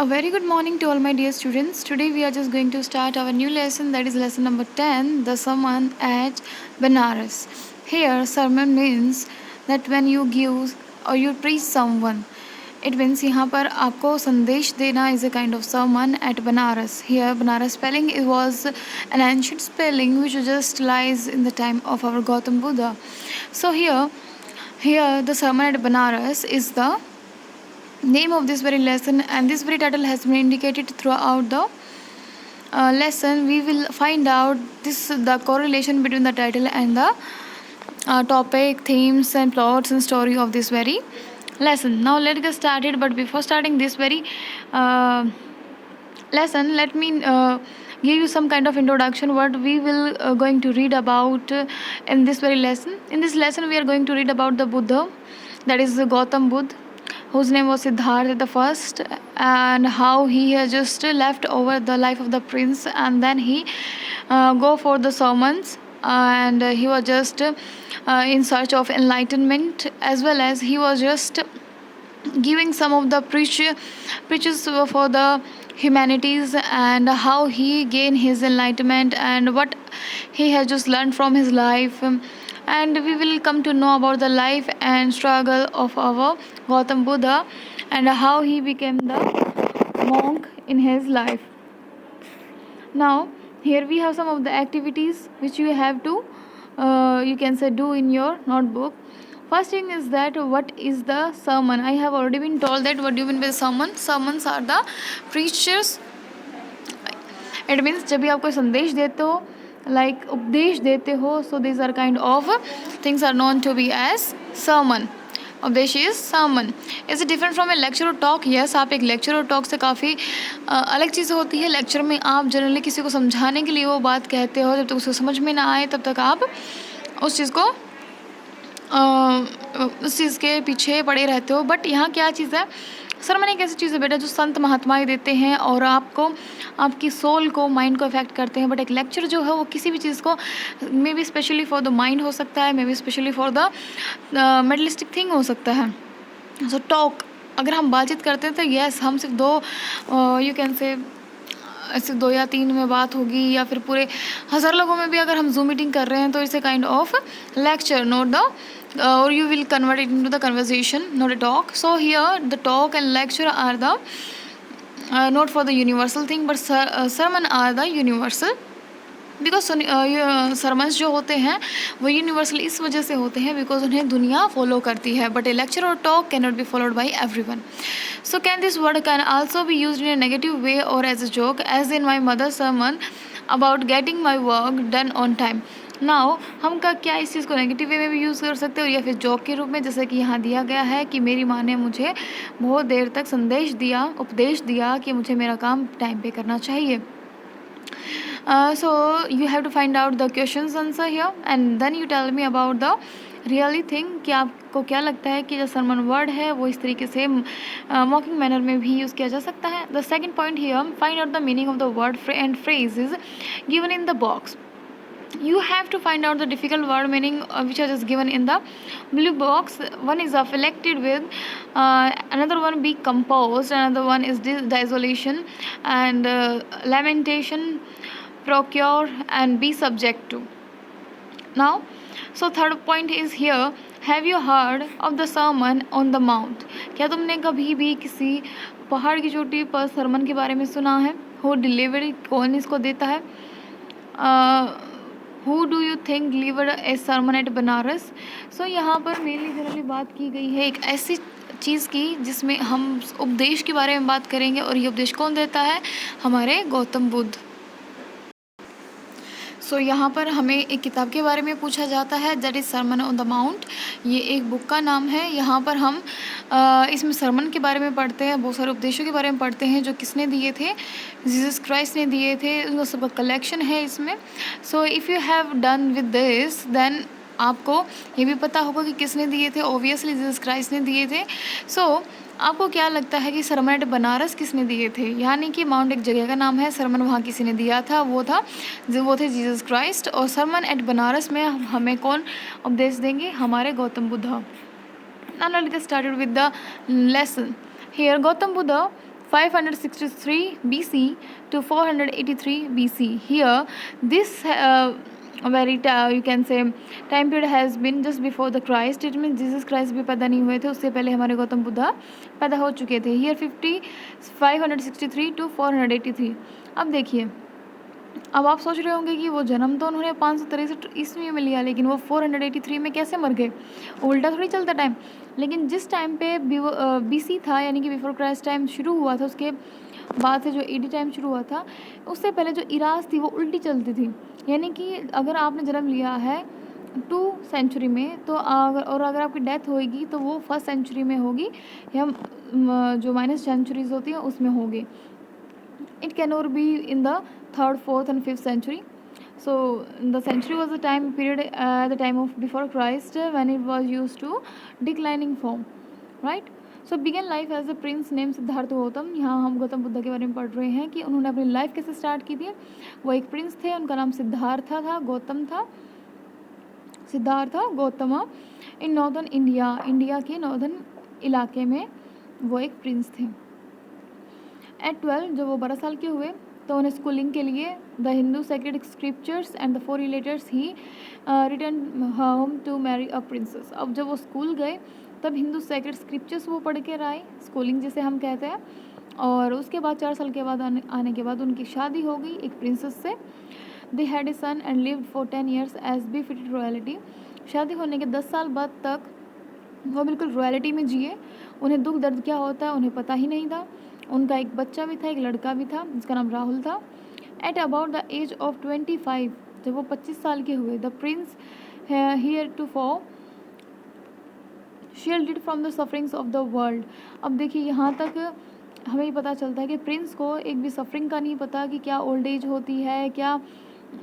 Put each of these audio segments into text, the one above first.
A very good morning to all my dear students. Today we are just going to start our new lesson, that is lesson number 10, the sermon at Banaras. Here sermon means that when you give or you preach someone. It means यहाँ पर आपको संदेश देना is a kind of sermon at Banaras. Here Banaras spelling it was an ancient spelling which just lies in the time of our Gautam Buddha. So here the sermon at Banaras is the name of this very lesson, and this very title has been indicated throughout the lesson. We will find out the correlation between the title and the topic, themes and plots and story of this very lesson. Now let's get started, but before starting this very lesson, let me give you some kind of introduction what we will going to read about in this very lesson. In this lesson we are going to read about the Buddha, that is Gautam Buddha, whose name was Siddhartha the first, and how he has just left over the life of the prince, and then he go for the sermons, and he was just in search of enlightenment, as well as he was just giving some of the preaches for the humanities, and how he gained his enlightenment and what he has just learned from his life. And we will come to know about the life and struggle of our Gautam Buddha and how he became the monk in his life. Now here we have some of the activities which you have to you can say do in your notebook. First thing is that what is the sermon. I have already been told that what do you mean by sermon. Sermons are the preachers. It means जब भी आप कोई संदेश देते हो, like उपदेश देते हो, so these are kind of things are known to be as sermon. उपदेश is sermon. Is it different from a lecture or talk? Yes, आप एक lecture और talk से काफ़ी अलग चीज़ होती है. lecture में आप जनरली किसी को समझाने के लिए वो बात कहते हो, जब तक उसको समझ में ना आए तब तक आप उस चीज़ के पीछे पड़े रहते हो. बट यहाँ क्या चीज़ है, सरमन एक ऐसी चीज़ है बेटा जो संत महात्माएं देते हैं और आपको आपकी सोल को, माइंड को इफेक्ट करते हैं. बट एक लेक्चर जो है वो किसी भी चीज़ को, may be specially for the mind हो सकता है, may be specially for the मेटलिस्टिक thing हो सकता है. सो टॉक, अगर हम बातचीत करते हैं तो यस, हम सिर्फ दो यू कैन से ऐसे 2 या 3 में बात होगी, या फिर पूरे 1000 लोगों में भी अगर हम जूम मीटिंग कर रहे हैं तो it's a kind of lecture, not the or you will convert it into the conversation, not a talk. So here the talk and lecture are the not for the universal thing, but sermon are the universal. Because sermons जो होते हैं वो universal इस वजह से होते हैं because उन्हें दुनिया फॉलो करती है. But a lecture or talk can not be followed by everyone. So can this word can also be use in a negative way or as a joke, as in my mother sermon about getting my work done on time. Now हम का क्या इस चीज़ को negative way में भी use कर सकते हो या फिर जॉक के रूप में, जैसे कि यहाँ दिया गया है कि मेरी माँ ने मुझे बहुत देर तक संदेश दिया, उपदेश दिया कि मुझे मेरा काम टाइम पे करना चाहिए. So you have to find out the questions answer here and then you tell me about the really thing कि आपको क्या लगता है कि जो sermon word है वो इस तरीके से mocking manner में भी यूज़ किया जा सकता है. The second point here, find out the meaning of the word and phrases given in the box. You have to find out the difficult word meaning which are just given in the blue box. One is afflicted with, another one be composed, another one is desolation and lamentation, procure and be subject to. Now, so third point is here, have you heard of the sermon on the mount? क्या तुमने कभी भी किसी पहाड़ की चोटी पर सरमन के बारे में सुना है? Who delivered, कौन इसको देता है? Who do you think delivered a sermon at Banaras? सो यहाँ पर मेनली जनरली बात की गई है एक ऐसी चीज़ की जिसमें हम उपदेश के बारे में बात करेंगे, और ये उपदेश कौन देता है? हमारे गौतम बुद्ध. सो यहाँ पर हमें एक किताब के बारे में पूछा जाता है, that is sermon on the mount. ये एक बुक का नाम है. यहाँ पर हम इसमें सरमन के बारे में पढ़ते हैं, बहुत सारे उपदेशों के बारे में पढ़ते हैं जो किसने दिए थे? जीसस क्राइस्ट ने दिए थे. उनका सबका कलेक्शन है इसमें. So if you have done with this then आपको ये भी पता होगा कि किसने दिए थे. ऑब्वियसली जीसस क्राइस्ट ने दिए थे. सो आपको क्या लगता है कि सरमन एट बनारस किसने दिए थे? यानी कि माउंट एक जगह का नाम है, सरमन वहाँ किसी ने दिया था, वो थे जीसस क्राइस्ट. और सरमन एट बनारस में हमें कौन उपदेश देंगे? हमारे Gautam Buddha. Now let's get started with the lesson. Here Gautam Buddha 563 BC to 483 BC. Here, this you can say time period has been just before the Christ. It means Jesus Christ भी पैदा नहीं हुए थे, उससे पहले हमारे गौतम बुद्धा पैदा हो चुके थे. Here 563 to 483. अब देखिए, अब आप सोच रहे होंगे कि वो जन्म तो उन्होंने 563 ईस्वी में लिया, लेकिन वो 483 में कैसे मर गए? उल्टा थोड़ी चलता टाइम. लेकिन जिस टाइम पे BC था, यानी कि बिफोर क्राइस्ट टाइम शुरू हुआ था, उसके बाद से जो AD टाइम शुरू हुआ था, उससे पहले जो इराज थी वो उल्टी चलती थी. यानी कि अगर आपने जन्म लिया है 2 सेंचुरी में, तो अगर आपकी डेथ होगी तो वो 1st सेंचुरी में होगी, या जो माइनस सेंचुरीज होती हैं उसमें होगी. It cannot be in the 3rd, 4th and 5th century. So the century was the time period at the time of before Christ, when it was used to declining form, right? So began life as a prince named Siddharth Gautam. यहाँ हम गौतम बुद्ध के बारे में पढ़ रहे हैं कि उन्होंने अपनी लाइफ कैसे स्टार्ट की थी. वो एक प्रिंस थे, उनका नाम सिद्धार्थ था, गौतम था, Siddharth Gautam. In northern India के नॉर्दर्न इलाके में वो एक प्रिंस थे. एट 12 जब वो 12 साल के हुए तो उन्हें स्कूलिंग के लिए the Hindu sacred scriptures and the 4 relators he return home to marry a princess. अब जब वो स्कूल गए तब हिंदू सेक्रेड स्क्रिप्चर्स वो पढ़ के आए, स्कूलिंग जिसे हम कहते हैं. और उसके बाद 4 साल के बाद आने के बाद उनकी शादी हो गई एक प्रिंसेस से. They had a son and lived for 10 years as befitted royalty. शादी होने के 10 साल बाद तक वो बिल्कुल रॉयलिटी में जिए. उन्हें दुख दर्द क्या होता है उन्हें पता ही नहीं था. उनका एक बच्चा भी था, एक लड़का भी था, जिसका नाम राहुल था. At about the age of 25, जब वो 25 साल के हुए, the prince heretofore shielded from the sufferings of the world. अब देखिए, यहाँ तक हमें ये पता चलता है कि प्रिंस को एक भी सफरिंग का नहीं पता कि क्या ओल्ड एज होती है, क्या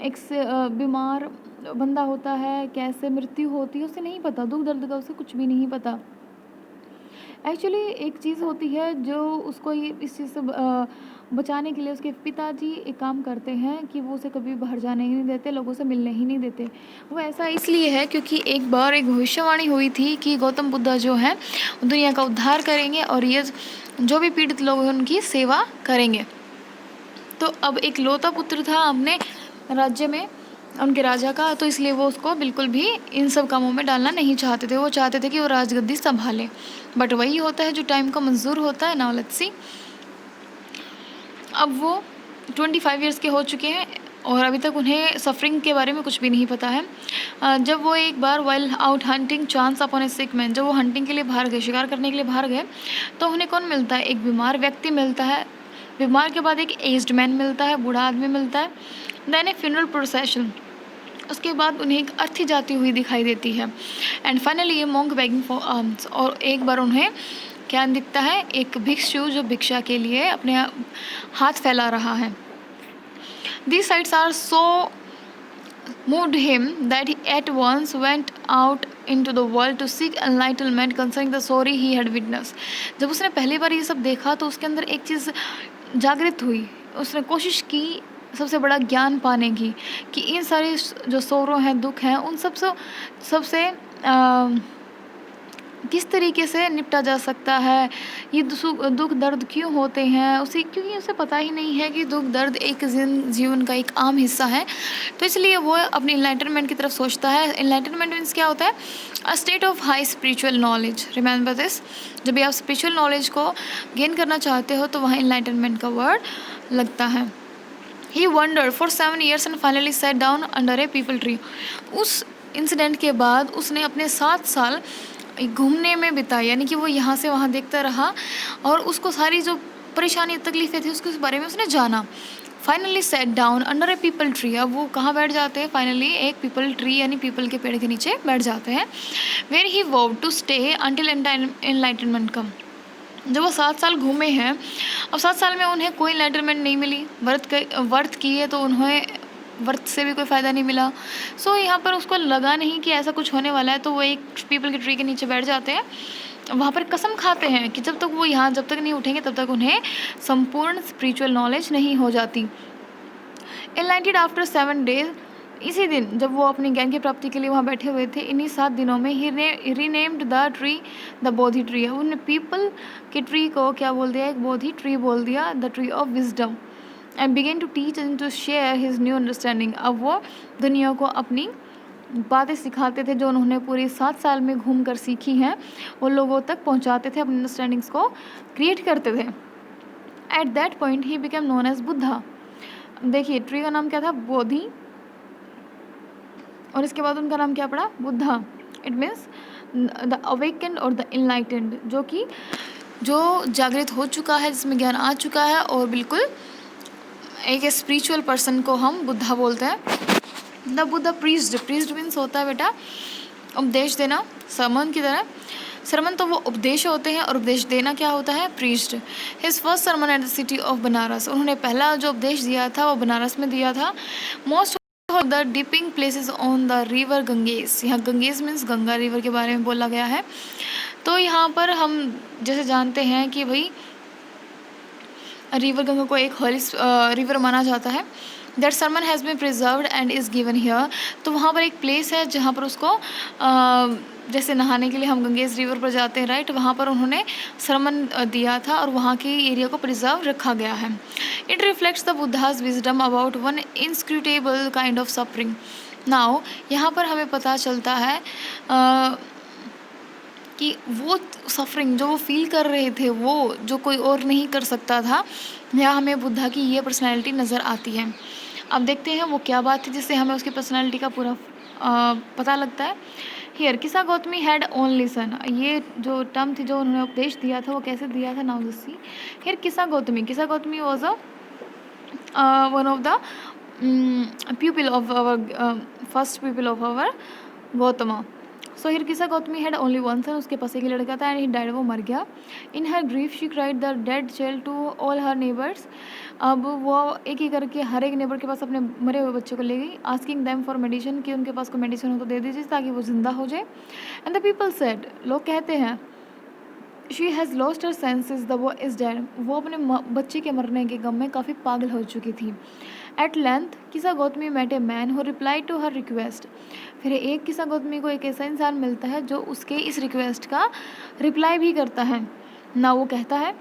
एक बीमार बंदा होता है, कैसे मृत्यु होती है, उसे नहीं पता. दुख दर्द का उसे कुछ भी नहीं पता. एक्चुअली एक चीज़ होती है जो उसको इस चीज़ से बचाने के लिए उसके पिताजी एक काम करते हैं कि वो उसे कभी बाहर जाने ही नहीं देते, लोगों से मिलने ही नहीं देते. वो ऐसा इसलिए है क्योंकि एक बार एक भविष्यवाणी हुई थी कि गौतम बुद्ध जो हैं दुनिया का उद्धार करेंगे और ये जो भी पीड़ित लोग हैं उनकी सेवा करेंगे. तो अब एक लौता पुत्र था अपने राज्य में, उनके राजा का, तो इसलिए वो उसको बिल्कुल भी इन सब कामों में डालना नहीं चाहते थे. वो चाहते थे कि वो राजगद्दी संभाले. बट वही होता है जो टाइम का मंजूर होता है. नाउ लेट्स सी. अब वो 25 years के हो चुके हैं और अभी तक उन्हें सफरिंग के बारे में कुछ भी नहीं पता है. जब वो एक बार while out hunting chance upon a sick man, जब वो हंटिंग के लिए बाहर गए, शिकार करने के लिए बाहर गए, तो उन्हें कौन मिलता है? एक बीमार व्यक्ति मिलता है. बीमार के बाद एक एज्ड मैन मिलता है, बूढ़ा आदमी मिलता है. देन ए फ्यूनरल प्रोसेशन, उसके बाद उन्हें एक अर्थी जाती हुई दिखाई देती है. एंड फाइनली ये मॉन्क बेगिंग फॉर आर्म्स, और एक बार उन्हें क्या दिखता है? एक भिक्षु जो भिक्षा के लिए अपने हाथ फैला रहा है. These sights are so moved him that he at once went out into the world to seek enlightenment concerning the story he had witnessed. जब उसने पहली बार ये सब देखा तो उसके अंदर एक चीज़ जागृत हुई. उसने कोशिश की सबसे बड़ा ज्ञान पाने की कि इन सारे जो सोरों हैं, दुख हैं, उन सबसे किस तरीके से निपटा जा सकता है. ये दुख दर्द क्यों होते हैं क्योंकि उसे पता ही नहीं है कि दुख दर्द एक जीवन का एक आम हिस्सा है. तो इसलिए वो अपनी इनलाइटनमेंट की तरफ सोचता है. इनलाइटनमेंट मीन्स क्या होता है? A state of high spiritual knowledge. Remember this. जब भी आप स्पिरिचुअल नॉलेज को गेन करना चाहते हो तो वहाँ इनलाइटनमेंट का वर्ड लगता है. He wandered for 7 years and finally sat down under a peepal tree. उस इंसिडेंट के बाद उसने अपने 7 साल घूमने में बिताए, यानी कि वो यहाँ से वहाँ देखता रहा और उसको सारी जो परेशानी तकलीफ़ें थी उसके बारे में उसने जाना. फाइनली सेट डाउन अंडर ए पीपल ट्री. अब वो कहाँ बैठ जाते हैं? फाइनली एक पीपल ट्री यानी पीपल के पेड़ के नीचे बैठ जाते हैं. Where he vow to stay until enlightenment come. जब वो 7 साल घूमे हैं, अब 7 साल में उन्हें कोई एनलाइटनमेंट नहीं मिली. व्रत किए तो उन्हें व्रत से भी कोई फ़ायदा नहीं मिला. सो यहाँ पर उसको लगा नहीं कि ऐसा कुछ होने वाला है, तो वो एक पीपल के ट्री के नीचे बैठ जाते हैं. वहाँ पर कसम खाते हैं कि जब तक वो यहाँ जब तक नहीं उठेंगे तब तक उन्हें संपूर्ण स्पिरिचुअल नॉलेज नहीं हो जाती. एनलाइटेड आफ्टर 7 days इसी दिन जब वो अपने ज्ञान की प्राप्ति के लिए वहाँ बैठे हुए थे, इन्हीं 7 दिनों में he renamed the tree the Bodhi tree. उन्होंने पीपल के ट्री को क्या बोल दिया, एक बोधि ट्री बोल दिया, the tree of wisdom, and began to teach and to share his new understanding. अब वो दुनिया को अपनी बातें सिखाते थे जो उन्होंने पूरे 7 साल में घूम कर सीखी हैं, वो लोगों तक पहुँचाते थे, अपनी अंडरस्टैंडिंग्स को क्रिएट करते थे। At that point he became known as Buddha. देखिए ट्री का नाम क्या था, बोधि, और इसके बाद उनका नाम क्या पड़ा, Buddha. It means the awakened और द इनलाइटेंड, जो जागृत हो चुका है, जिसमें ज्ञान आ चुका है, और बिल्कुल एक स्पिरिचुअल पर्सन को हम बुद्धा बोलते हैं। द बुद्धा प्रीज्ड मीन्स होता है बेटा उपदेश देना, सरमन की तरह। सरमन तो वो उपदेश होते हैं, और उपदेश देना क्या होता है, preached. His first sermon at the city of Banaras, उन्होंने पहला जो उपदेश दिया था वो बनारस में दिया था। Most the dipping places on the river Ganges, यहाँ गंगेस मीन्स गंगा रिवर के बारे में बोला गया है। तो यहाँ पर हम जैसे जानते हैं कि भाई रिवर गंगा को एक हॉली रिवर माना जाता है। That sermon has been preserved and is given here, तो वहाँ पर एक प्लेस है जहाँ पर उसको जैसे नहाने के लिए हम गंगेज रिवर पर जाते हैं, राइट, वहाँ पर उन्होंने सरमन दिया था, और वहाँ के एरिया को प्रिजर्व रखा गया है। It reflects the Buddha's wisdom about one inscrutable kind of suffering. Now यहाँ पर हमें पता चलता है कि वो सफरिंग जो वो फील कर रहे थे, वो जो कोई और नहीं कर सकता था, यहाँ हमें बुद्धा की ये पर्सनैलिटी नज़र आती है। अब देखते हैं वो क्या बात थी जिससे हमें उसकी पर्सनैलिटी का पूरा पता लगता है। Here Kisa Gautami had only son, ये जो टर्म थी जो उन्होंने उपदेश दिया था वो कैसे दिया था, now see. Here Kisa Gautami was one of the pupil of our first pupil of our Gautama. So here Kisa Gautami had only one son, उसके पास एक ही लड़का था, एंड ही डाइड, वो मर गया। In her grief she cried the dead child to all her neighbours, अब वो एक ही करके हर एक नेबर के पास अपने मरे हुए बच्चे को ले गई। आस्किंग देम फॉर मेडिसिन, कि उनके पास कोई मेडिसिन हो तो दे दीजिए ताकि वो जिंदा हो जाए। एंड द पीपल सेड, लोग कहते हैं, she has lost her senses the वो इज़ डेड, वो अपने बच्चे के मरने के गम में काफ़ी पागल हो चुकी थी। At length Kisa Gotami met a man who replied to her request, फिर एक किसा गौतमी को एक ऐसा इंसान मिलता है जो उसके इस रिक्वेस्ट का रिप्लाई भी करता है ना। वो कहता है,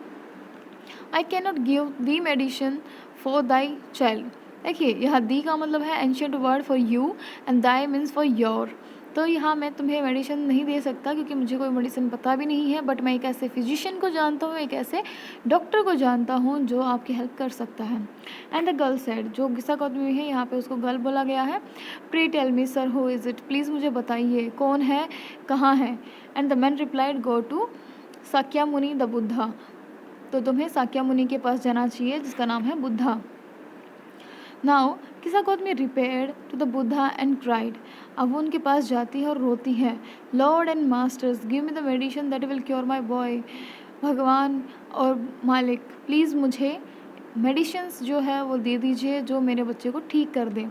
I can not give the medicine for thy child. देखिए यहाँ दी का मतलब है ancient word for you, and thy means for your. तो यहाँ मैं तुम्हें मेडिसिन नहीं दे सकता क्योंकि मुझे कोई मेडिसिन पता भी नहीं है, बट मैं एक ऐसे फिजिशियन को जानता हूँ, एक ऐसे डॉक्टर को जानता हूँ जो आपकी हेल्प कर सकता है। एंड द गर्ल सेड, जो किसा गौतमी है यहाँ पे उसको गर्ल बोला गया है। Pray tell me sir who is it, please मुझे बताइए कौन है, कहाँ है। And the man replied, go to Shakya Muni the Buddha, तो तुम्हें साक्या मुनि के पास जाना चाहिए जिसका नाम है Buddha. Now Kisa Gotami repaired to the Buddha and cried, अब वो उनके पास जाती है और रोती है, lord and masters give me the medicine that will cure my boy, भगवान और मालिक प्लीज़ मुझे मेडिसिन्स जो है वो दे दीजिए जो मेरे बच्चे को ठीक कर दे।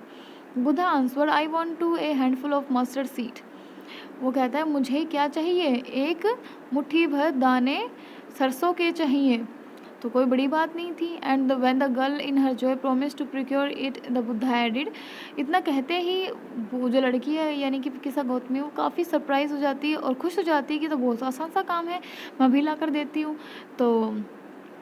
Buddha answered, I want to a handful of mustard seed, वो कहता है मुझे क्या चाहिए, एक मुट्ठी भर दाने सरसों के चाहिए, तो कोई बड़ी बात नहीं थी। And when the girl in her joy promise to procure it the Buddha added, इतना कहते ही वो जो लड़की है यानी कि किसा गौतमी वो काफ़ी सरप्राइज हो जाती है और खुश हो जाती है कि तो बहुत आसान सा काम है, मैं भी ला कर देती हूँ। तो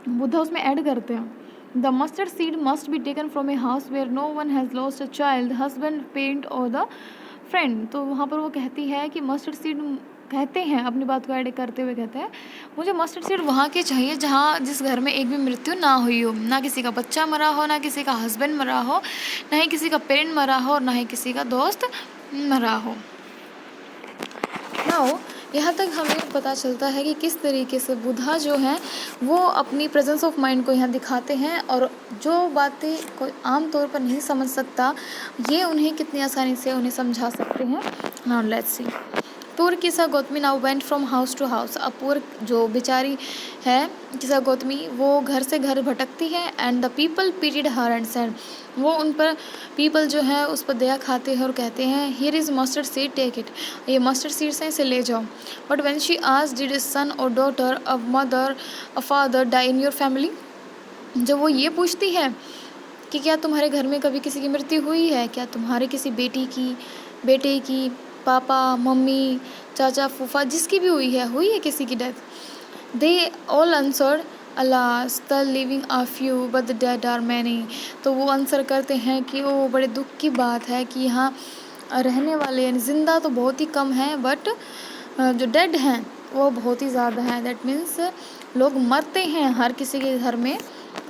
बुद्धा उसमें ऐड करते हैं, the mustard seed must be taken from a house where no one has lost a child, husband, parent और द फ्रेंड। तो वहाँ पर वो कहती है कि मस्टर्ड सीड, कहते हैं अपनी बात को ऐड करते हुए कहते हैं, मुझे मस्टर्ड सीड वहाँ के चाहिए जहाँ जिस घर में एक भी मृत्यु ना हुई हो, ना किसी का बच्चा मरा हो, ना किसी का हस्बैंड मरा हो, ना ही किसी का पेरेंट मरा हो, ना ही किसी का दोस्त मरा हो। नाउ यहाँ तक हमें पता चलता है कि किस तरीके से बुद्धा जो हैं वो अपनी प्रेजेंस ऑफ माइंड को यहाँ दिखाते हैं, और जो बातें कोई आम तौर पर नहीं समझ सकता ये उन्हें कितनी आसानी से उन्हें समझा सकते हैं। Now let's see. Poor Kisa Gotami now went from house to house, अब पूर जो बेचारी है किसा गौतमी वो घर से घर भटकती है। And the people pitied her and said, वो उन पर पीपल जो है उस पर दया खाते हैं और कहते हैं, here is mustard seed take it, ये मस्टर्ड सीड्स हैं इसे ले जाओ। But when she asked did son or daughter, a mother, a father die in your family, जब वो ये पूछती है कि क्या तुम्हारे घर में कभी किसी की मृत्यु हुई है? क्या तुम्हारे किसी बेटे की, पापा, मम्मी, चाचा, फूफा, जिसकी भी हुई है किसी की death? They all answered, alas the living are few but the dead are many. तो वो आंसर करते हैं कि वो बड़े दुख की बात है कि यहाँ रहने वाले यानी ज़िंदा तो बहुत ही कम हैं, बट जो डेड हैं वो बहुत ही ज़्यादा हैं। दैट मीन्स लोग मरते हैं हर किसी के घर में,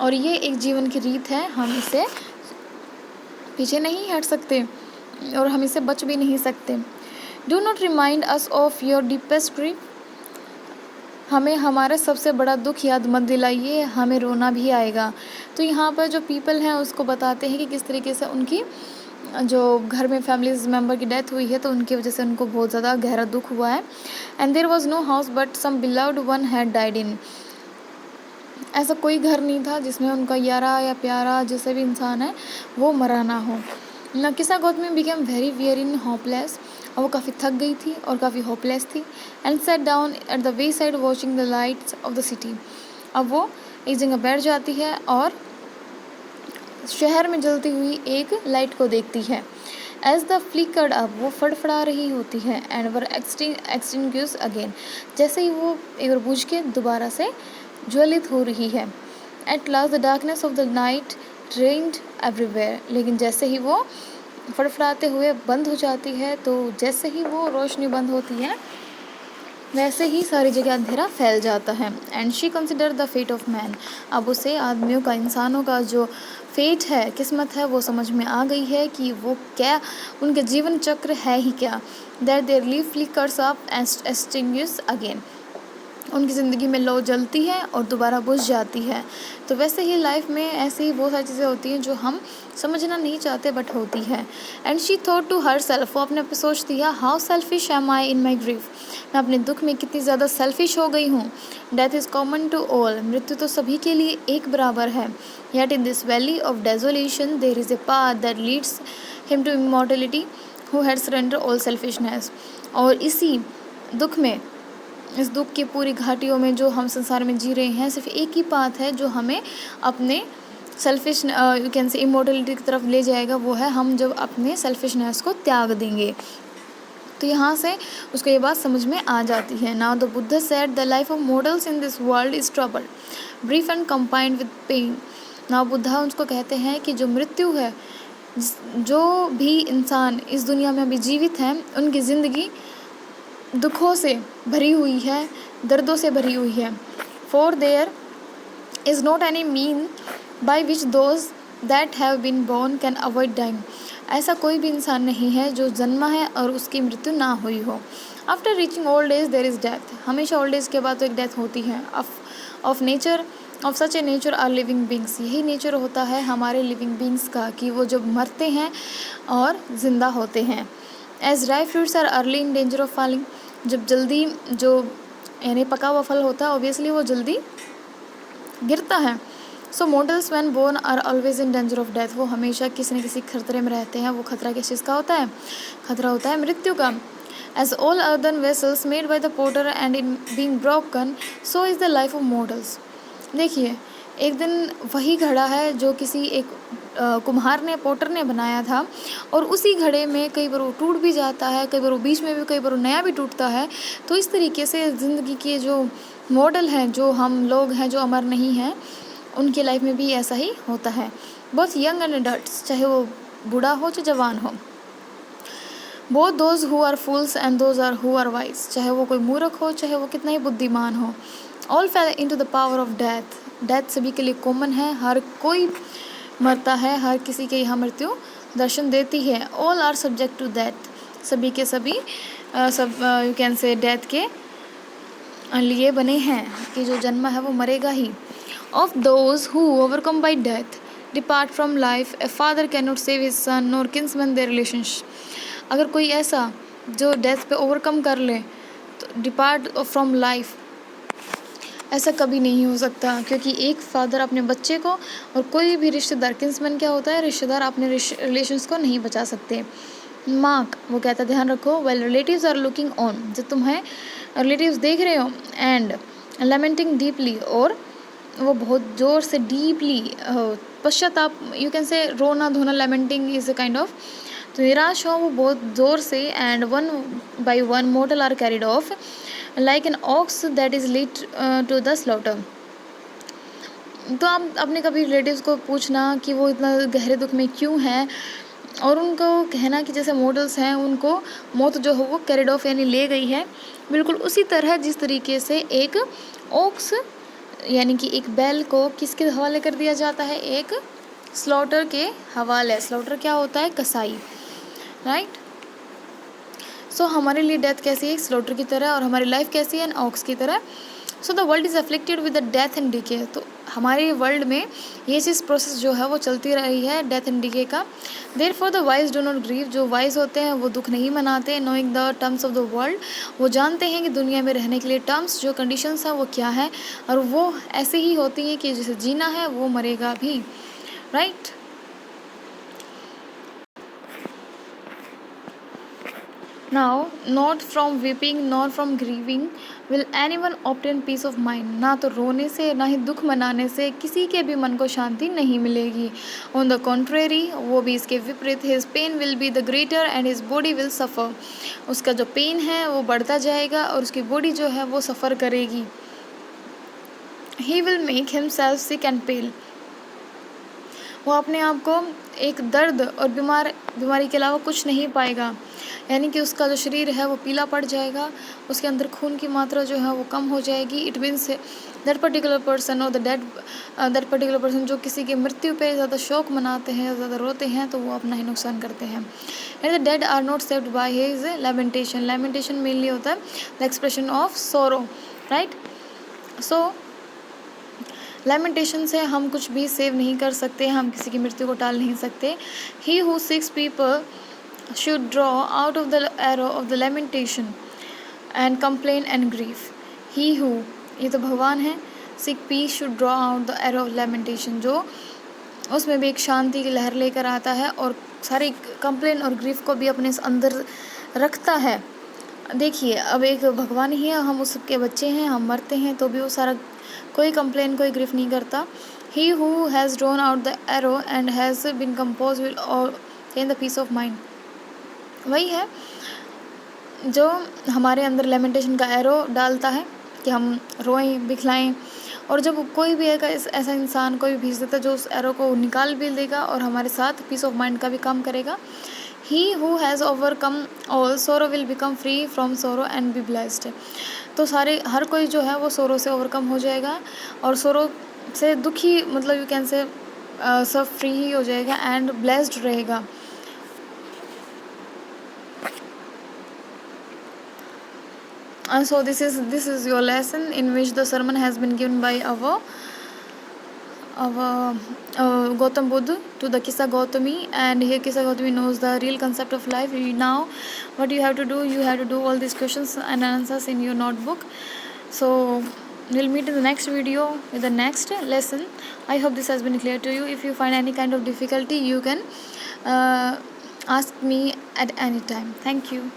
और ये एक जीवन की रीत है, हम इसे पीछे नहीं हट सकते और हम इसे बच भी नहीं सकते। Do not remind us of your deepest grief. हमें हमारा सबसे बड़ा दुख याद मत दिलाइए, हमें रोना भी आएगा। तो यहाँ पर जो पीपल हैं उसको बताते हैं कि किस तरीके से उनकी जो घर में फैमिलीज मेम्बर की डेथ हुई है तो उनकी वजह से उनको बहुत ज़्यादा गहरा दुख हुआ है। And there was no house but some beloved one had died in. ऐसा कोई घर नहीं था जिसमें उनका यारा या प्यारा जैसे भी इंसान है वो मरा ना हो। नकिसा Gautami became very weary in hopeless, और वो काफ़ी थक गई थी और काफ़ी होपलेस थी। And set down at the way side watching the lights off the city. अब वो एक जगह बैठ जाती है और शहर में जलती हुई एक लाइट को देखती है। एज द फ्लिकर्ड अप, वो फड़फड़ा रही होती है। एंड वर एक्सटिंग्विश अगेन, जैसे ही वो एक बार बुझ के दोबारा से ज्वलित हो रही है। At last the darkness of the night reigned everywhere, लेकिन जैसे ही वो फड़फड़ाते हुए बंद हो जाती है, तो जैसे ही वो रोशनी बंद होती है वैसे ही सारी जगह अंधेरा फैल जाता है। And she consider the fate of man, अब उसे आदमियों का, इंसानों का जो फेट है, किस्मत है, वो समझ में आ गई है कि वो क्या उनके जीवन चक्र है ही क्या। That their live flickers up and extinguish again, उनकी ज़िंदगी में लौ जलती है और दोबारा बुझ जाती है। तो वैसे ही लाइफ में ऐसी ही बहुत सारी चीज़ें होती हैं जो हम समझना नहीं चाहते बट होती है। And she thought to herself, वो अपने आप सोचती है, how selfish am I in my grief, मैं अपने दुख में कितनी ज़्यादा सेल्फिश हो गई हूँ। Death is common to all, मृत्यु तो सभी के लिए एक बराबर है। Yet in this valley of desolation there is a path that leads him to immortality who had surrender all selfishness. और इसी दुख में, इस दुख की पूरी घाटियों में जो हम संसार में जी रहे हैं, सिर्फ एक ही पाथ है जो हमें अपने selfish you can say immortality की तरफ ले जाएगा, वो है हम जब अपने सेल्फिशनेस को त्याग देंगे। तो यहाँ से उसको ये बात समझ में आ जाती है। Now the Buddha said the life of mortals in this world is trouble, brief and combined with pain. Now Buddha उसको कहते हैं कि जो मृत्यु है, जो भी इंसान इस दुनिया में अभी जीवित हैं, उनकी ज़िंदगी दुखों से भरी हुई है, दर्दों से भरी हुई है। For there is not any mean by which those that have been born can avoid dying. ऐसा कोई भी इंसान नहीं है जो जन्मा है और उसकी मृत्यु ना हुई हो। After reaching old age there is death, हमेशा ओल्ड एज के बाद तो एक डेथ होती है। Of nature of such a nature are living beings, यही नेचर होता है हमारे लिविंग बींग्स का कि वो जब मरते हैं और ज़िंदा होते हैं। As dry fruits are early in danger of falling, जब जल्दी जो यानी पका हुआ फल होता है ऑब्वियसली वो जल्दी गिरता है। So mortals when born are always in danger of death, वो हमेशा किसी न किसी खतरे में रहते हैं। वो खतरा किस चीज़ का होता है? खतरा होता है मृत्यु का। As all earthen vessels made by the potter and in being broken, so is the life of mortals. देखिए, एक दिन वही घड़ा है जो किसी एक कुम्हार ने, पोटर ने बनाया था, और उसी घड़े में कई बार वो टूट भी जाता है, कई बार वो बीच में भी, कई बार वो नया भी टूटता है। तो इस तरीके से ज़िंदगी के जो मॉडल हैं, जो हम लोग हैं जो अमर नहीं हैं, उनकी लाइफ में भी ऐसा ही होता है। बहुत यंग एंड अडल्ट्स, चाहे वो बूढ़ा हो चाहे जवान हो, both those who are fools and those are who are wise, चाहे वो कोई मूर्ख हो चाहे वो कितना ही बुद्धिमान हो, all fail into the power of death. Death सभी के लिए कॉमन है, हर कोई मरता है, हर किसी के यहाँ मृत्यु दर्शन देती है। All are subject to death, सभी के सभी सब यू कैन से डेथ के लिए बने हैं कि जो जन्म है वो मरेगा ही। Of those who overcome by death depart from life, a father can not save his son nor kinsman their relationship. अगर कोई ऐसा जो डेथ पे ओवरकम कर ले तो डिपार्ट फ्रॉम लाइफ, ऐसा कभी नहीं हो सकता, क्योंकि एक फादर अपने बच्चे को और कोई भी रिश्तेदार, किन्समैन क्या होता है? रिश्तेदार, अपने रिलेशंस को नहीं बचा सकते। मार्क, वो कहता है ध्यान रखो, well relatives are looking on, जब तुम्हें रिलेटिव्स देख रहे हो, एंड लैमेंटिंग डीपली, और वो बहुत ज़ोर से डीपली पश्चाताप, यू कैन से रोना धोना, lamenting is a kind of. तो निराश हो वो बहुत ज़ोर से, and one by one mortal are carried off like an ox that is lead to the slaughter. तो आप अपने कभी रिलेटिव्स को पूछना कि वो इतना गहरे दुख में क्यों हैं, और उनको कहना कि जैसे मॉडल्स हैं उनको मौत जो है वो कैरिड ऑफ यानी ले गई है, बिल्कुल उसी तरह जिस तरीके से एक ओक्स यानी कि एक बैल को किसके हवाले कर दिया जाता है, एक स्लॉटर के हवाले। स्लॉटर क्या होता है, कसाई, राइट। सो हमारे लिए डेथ कैसी है, एक स्लॉटर की तरह, और हमारी लाइफ कैसी है, एन ऑक्स की तरह। So the world is afflicted with the death and decay. तो हमारे वर्ल्ड में ये चीज़ प्रोसेस जो है वो चलती रही है, डेथ एंड डिके का। Therefore the wise do not grieve, जो वाइज होते हैं वो दुख नहीं मनाते। Knowing the terms of the world, वो जानते हैं कि दुनिया में रहने के लिए टर्म्स जो कंडीशंस हैं वो क्या है, और वो ऐसे ही होती हैं कि जैसे जीना है वो मरेगा भी, right. Now, not from weeping nor from grieving will anyone obtain peace of mind। ना तो रोने से ना ही दुख मनाने से किसी के भी मन को शांति नहीं मिलेगी। On the contrary, वो भी इसके विपरीत, his pain will be the greater and his body will suffer। उसका जो पेन है वो बढ़ता जाएगा और उसकी बॉडी जो है वो सफ़र करेगी। He will make himself sick and pale। वो अपने आप को एक दर्द और बीमारी के अलावा कुछ नहीं पाएगा, यानी कि उसका जो शरीर है वो पीला पड़ जाएगा, उसके अंदर खून की मात्रा जो है वो कम हो जाएगी। It means that particular person और द दैट पर्टिकुलर पर्सन जो किसी की मृत्यु पे ज़्यादा शोक मनाते हैं, ज़्यादा रोते हैं, तो वो अपना ही नुकसान करते हैं। And the dead are not saved by his lamentation. Lamentation mainly होता है the expression of sorrow, right. So lamentation से हम कुछ भी सेव नहीं कर सकते, हम किसी की मृत्यु को टाल नहीं सकते। He who seeks peace should draw out of the arrow of the lamentation and complain and grief. He who, ये तो भगवान है, seeks peace should draw out the arrow of lamentation, जो उसमें भी एक शांति की लहर लेकर आता है और सारी कंप्लेन और ग्रीफ को भी अपने अंदर रखता है। देखिए, अब एक भगवान ही है, हम उसके बच्चे हैं, हम मरते हैं तो भी वो सारा कोई कंप्लेन कोई ग्रीफ नहीं करता। He who has drawn out the arrow and has been composed will obtain the peace of mind. वही है जो हमारे अंदर लेमेंटेशन का एरो डालता है कि हम रोएं बिखलाएं, और जब कोई भी ऐसा इंसान कोई भी भेज देता है जो उस एरो को निकाल भी देगा और हमारे साथ पीस ऑफ माइंड का भी काम करेगा। He who has overcome all sorrow will become free from sorrow and be blessed. तो हर कोई जो है वो सोरो से ओवरकम हो जाएगा और सोरो से दुखी, मतलब यू कैन से सब फ्री ही हो जाएगा एंड ब्लेस्ड रहेगा। And so this is your lesson in which the sermon has been given by our Gautam Buddha to the Kissa Gautami, and here Kissa Gautami knows the real concept of life. Now what you have to do all these questions and answers in your notebook. So we'll meet in the next video with the next lesson. I hope this has been clear to you. If you find any kind of difficulty, you can ask me at any time. Thank you.